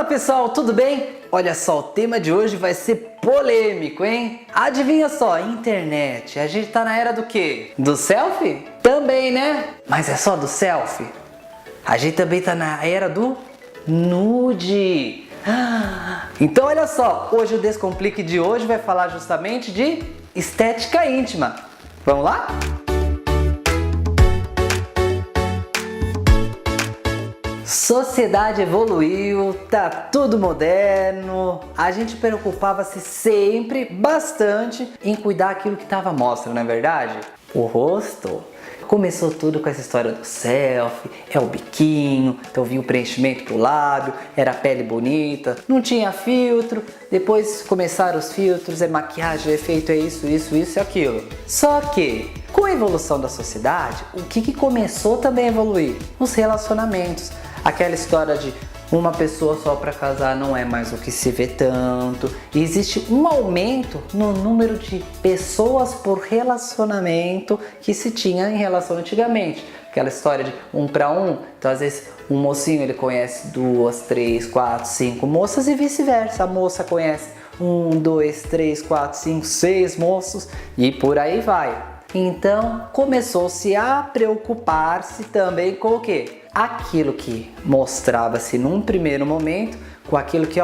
Fala pessoal, tudo bem? Olha só, o tema de hoje vai ser polêmico, hein? Adivinha só, internet, a gente tá na era do quê? Do selfie? Também, né? Mas é só do selfie? A gente também tá na era do nude. Então olha só, hoje o Descomplique de hoje vai falar justamente de estética íntima. Vamos lá? Sociedade evoluiu, tá tudo moderno. A gente preocupava-se sempre bastante em cuidar daquilo que estava à mostra, não é verdade? O rosto. Começou tudo com essa história do selfie, é o biquinho, então vinha o preenchimento pro lábio, era a pele bonita, não tinha filtro, depois começaram os filtros, é maquiagem, é efeito, é isso e aquilo. Só que, com a evolução da sociedade, o que começou também a evoluir? Os relacionamentos. Aquela história de uma pessoa só para casar não é mais o que se vê tanto. E existe um aumento no número de pessoas por relacionamento que se tinha em relação antigamente. Aquela história de 1 para 1, então às vezes um mocinho ele conhece 2, 3, 4, 5 moças e vice-versa. A moça conhece 1, 2, 3, 4, 5, 6 moços e por aí vai. Então começou-se a preocupar-se também com o quê? Aquilo que mostrava-se num primeiro momento com aquilo que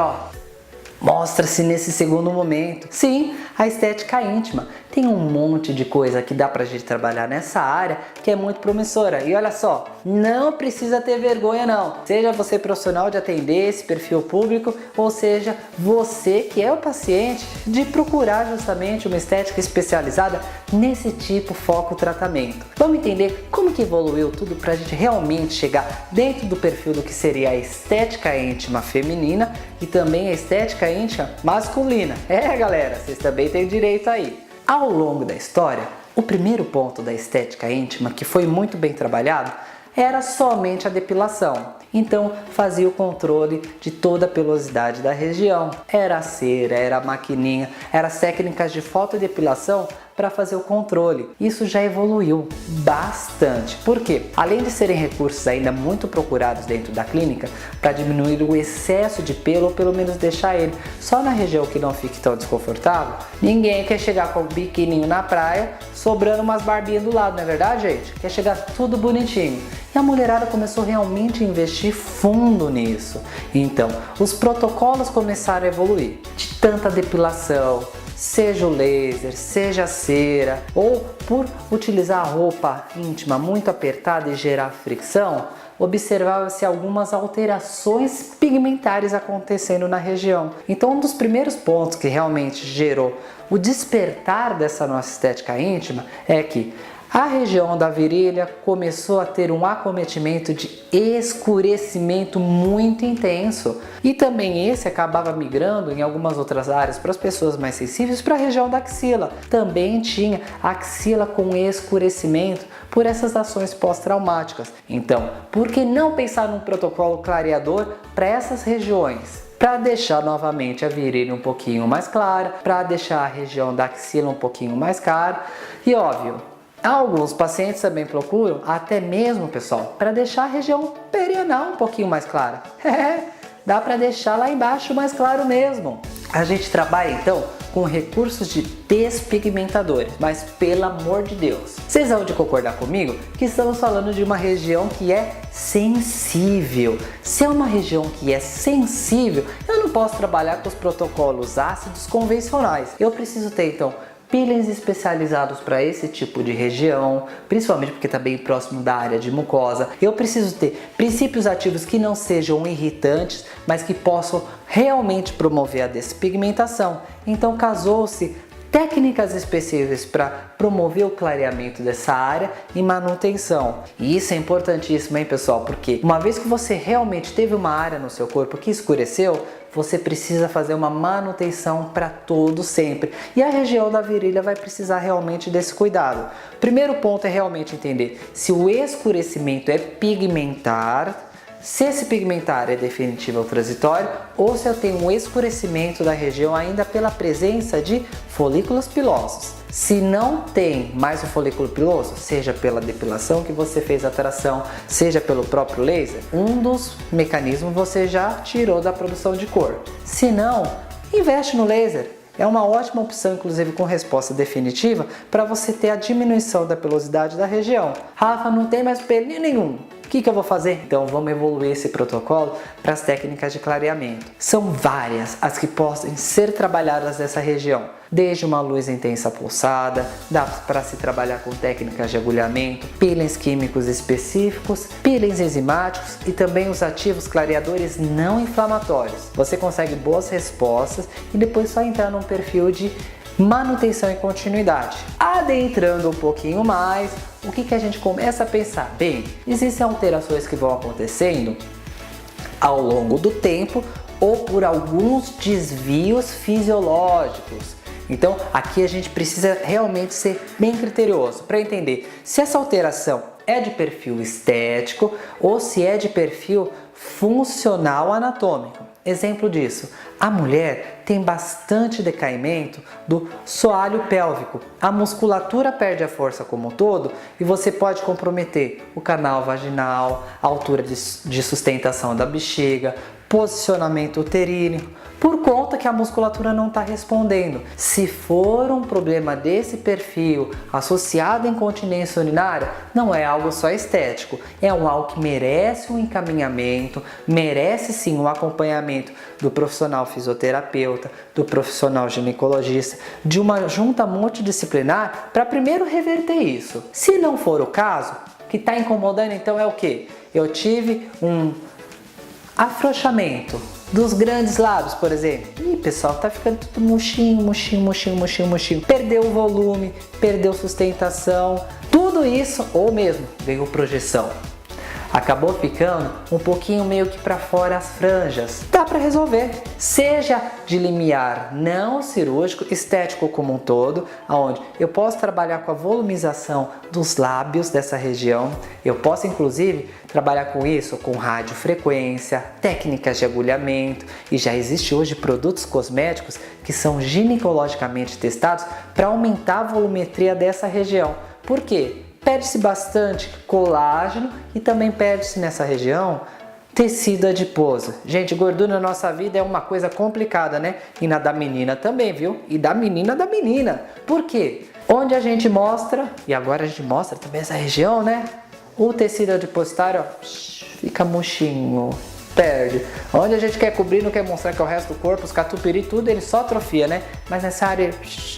mostra-se nesse segundo momento. Sim, a estética íntima. Tem um monte de coisa que dá pra gente trabalhar nessa área que é muito promissora. E olha só, não precisa ter vergonha não. Seja você profissional de atender esse perfil público, ou seja, você que é o paciente de procurar justamente uma estética especializada nesse tipo foco tratamento. Vamos entender como que evoluiu tudo pra gente realmente chegar dentro do perfil do que seria a estética íntima feminina e também a estética íntima masculina. Galera, vocês também têm direito aí. Ao longo da história, o primeiro ponto da estética íntima, que foi muito bem trabalhado, era somente a depilação. Então fazia o controle de toda a pelosidade da região. Era a cera, era a maquininha, eram as técnicas de fotodepilação para fazer o controle. Isso já evoluiu bastante. Por quê? Além de serem recursos ainda muito procurados dentro da clínica para diminuir o excesso de pelo ou pelo menos deixar ele só na região que não fique tão desconfortável, ninguém quer chegar com o biquininho na praia sobrando umas barbinhas do lado, não é verdade, gente? Quer chegar tudo bonitinho. E a mulherada começou realmente a investir fundo nisso. Então, os protocolos começaram a evoluir. De tanta depilação, seja o laser, seja a cera, ou por utilizar a roupa íntima muito apertada e gerar fricção, observava-se algumas alterações pigmentares acontecendo na região. Então, um dos primeiros pontos que realmente gerou o despertar dessa nossa estética íntima é que a região da virilha começou a ter um acometimento de escurecimento muito intenso. E também esse acabava migrando em algumas outras áreas para as pessoas mais sensíveis para a região da axila. Também tinha a axila com escurecimento por essas ações pós-traumáticas. Então, por que não pensar num protocolo clareador para essas regiões? Para deixar novamente a virilha um pouquinho mais clara, para deixar a região da axila um pouquinho mais clara. E óbvio, alguns pacientes também procuram até mesmo, pessoal, para deixar a região perianal um pouquinho mais clara. Dá para deixar lá embaixo mais claro mesmo. A gente trabalha então com recursos de despigmentadores, mas pelo amor de Deus, vocês vão de concordar comigo que estamos falando de uma região que é sensível. Se é uma região que é sensível, eu não posso trabalhar com os protocolos ácidos convencionais. Eu preciso ter então peelings especializados para esse tipo de região, principalmente porque está bem próximo da área de mucosa. Eu preciso ter princípios ativos que não sejam irritantes, mas que possam realmente promover a despigmentação. Então casou-se técnicas específicas para promover o clareamento dessa área e manutenção. E isso é importantíssimo, hein, pessoal? Porque uma vez que você realmente teve uma área no seu corpo que escureceu, você precisa fazer uma manutenção para todo sempre. E a região da virilha vai precisar realmente desse cuidado. Primeiro ponto é realmente entender se o escurecimento é pigmentar, se esse pigmentário é definitivo ou transitório, ou se eu tenho um escurecimento da região ainda pela presença de folículos pilosos. Se não tem mais o folículo piloso, seja pela depilação que você fez a tração, seja pelo próprio laser, um dos mecanismos você já tirou da produção de cor. Se não, investe no laser. É uma ótima opção, inclusive com resposta definitiva, para você ter a diminuição da pilosidade da região. Rafa, não tem mais pelinho nenhum. O que eu vou fazer? Então vamos evoluir esse protocolo para as técnicas de clareamento. São várias as que podem ser trabalhadas nessa região. Desde uma luz intensa pulsada, dá para se trabalhar com técnicas de agulhamento, peelings químicos específicos, peelings enzimáticos e também os ativos clareadores não inflamatórios. Você consegue boas respostas e depois só entrar num perfil de manutenção e continuidade. Adentrando um pouquinho mais, o que a gente começa a pensar? Bem, existem alterações que vão acontecendo ao longo do tempo ou por alguns desvios fisiológicos. Então, aqui a gente precisa realmente ser bem criterioso para entender se essa alteração é de perfil estético ou se é de perfil funcional anatômico. Exemplo disso, a mulher tem bastante decaimento do soalho pélvico. A musculatura perde a força como um todo e você pode comprometer o canal vaginal, a altura de sustentação da bexiga, posicionamento uterino, por conta que a musculatura não está respondendo. Se for um problema desse perfil associado à incontinência urinária, não é algo só estético, é algo que merece um encaminhamento, merece sim um acompanhamento do profissional fisioterapeuta, do profissional ginecologista, de uma junta multidisciplinar para primeiro reverter isso. Se não for o caso, o que está incomodando então é o que? Eu tive um afrouxamento dos grandes lábios, por exemplo. Ih, pessoal, tá ficando tudo murchinho. Perdeu o volume, perdeu sustentação. Tudo isso, ou mesmo, veio projeção. Acabou ficando um pouquinho meio que para fora as franjas. Dá para resolver. Seja de limiar não cirúrgico, estético como um todo, onde eu posso trabalhar com a volumização dos lábios dessa região. Eu posso inclusive trabalhar com isso com radiofrequência, técnicas de agulhamento, e já existe hoje produtos cosméticos que são ginecologicamente testados para aumentar a volumetria dessa região. Por quê? Perde-se bastante colágeno e também perde-se nessa região tecido adiposo. Gente, gordura na nossa vida é uma coisa complicada, né? E na da menina também, viu? E da menina. Por quê? Onde a gente mostra, e agora a gente mostra também essa região, né? O tecido adipositário, ó, fica murchinho, perde. Onde a gente quer cobrir, não quer mostrar que é o resto do corpo, os catupiry, tudo, ele só atrofia, né? Mas nessa área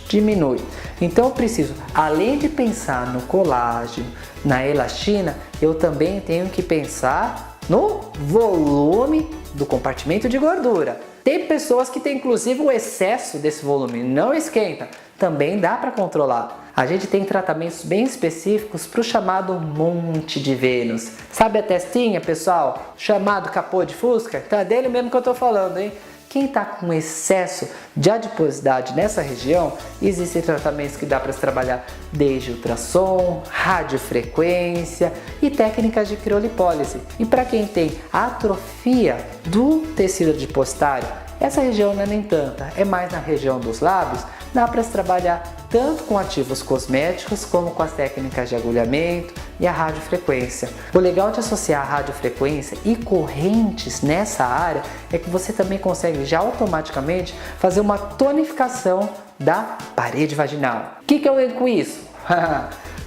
diminui. Então eu preciso, além de pensar no colágeno, na elastina, eu também tenho que pensar no volume do compartimento de gordura. Tem pessoas que têm inclusive o excesso desse volume, não esquenta. Também dá para controlar. A gente tem tratamentos bem específicos para o chamado monte de Vênus. Sabe a testinha, pessoal? Chamado capô de fusca? Então é dele mesmo que eu estou falando, hein? Quem está com excesso de adiposidade nessa região, existem tratamentos que dá para se trabalhar desde ultrassom, radiofrequência e técnicas de criolipólise. E para quem tem atrofia do tecido adipositário, essa região não é nem tanta, é mais na região dos lábios, dá para se trabalhar tanto com ativos cosméticos como com as técnicas de agulhamento e a radiofrequência. O legal de associar a radiofrequência e correntes nessa área é que você também consegue já automaticamente fazer uma tonificação da parede vaginal. O que eu ganho com isso?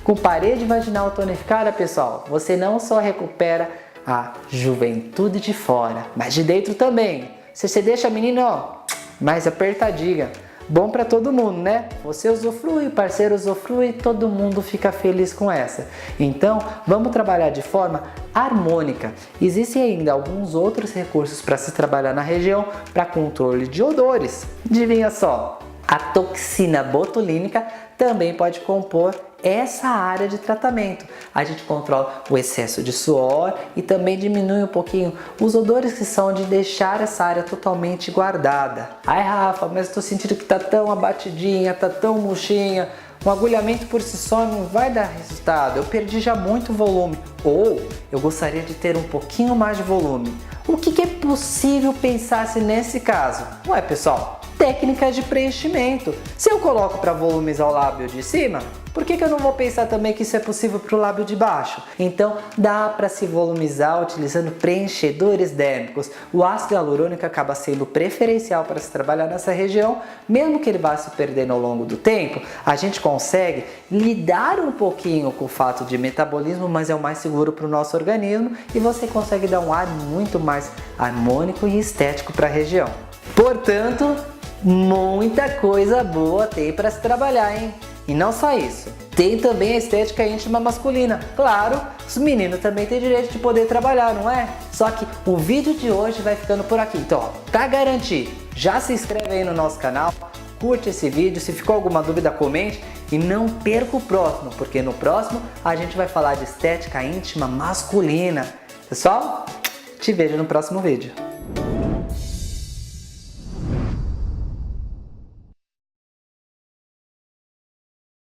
Com parede vaginal tonificada, pessoal, você não só recupera a juventude de fora, mas de dentro também. Você deixa a menina, ó, mais apertadinha. Bom para todo mundo, né? Você usufrui, o parceiro usufrui, todo mundo fica feliz com essa. Então, vamos trabalhar de forma harmônica. Existem ainda alguns outros recursos para se trabalhar na região para controle de odores. Adivinha só, a toxina botulínica também pode compor essa área de tratamento. A gente controla o excesso de suor e também diminui um pouquinho os odores que são de deixar essa área totalmente guardada. Ai, Rafa, mas estou sentindo que tá tão abatidinha, tá tão murchinha. um agulhamento por si só não vai dar resultado, eu perdi já muito volume, ou eu gostaria de ter um pouquinho mais de volume. O que é possível pensar-se nesse caso? Ué, pessoal, técnicas de preenchimento. Se eu coloco para volumizar o lábio de cima, por que eu não vou pensar também que isso é possível para o lábio de baixo? Então dá para se volumizar utilizando preenchedores dérmicos. O ácido hialurônico acaba sendo preferencial para se trabalhar nessa região, mesmo que ele vá se perdendo ao longo do tempo, a gente consegue lidar um pouquinho com o fato de metabolismo, mas é o mais seguro para o nosso organismo e você consegue dar um ar muito mais harmônico e estético para a região. Portanto, muita coisa boa tem para se trabalhar, hein? E não só isso, tem também a estética íntima masculina. Claro, os meninos também têm direito de poder trabalhar, não é? Só que o vídeo de hoje vai ficando por aqui. Então, ó, pra garantir, já se inscreve aí no nosso canal, curte esse vídeo, se ficou alguma dúvida comente e não perca o próximo, porque no próximo a gente vai falar de estética íntima masculina. Pessoal, te vejo no próximo vídeo.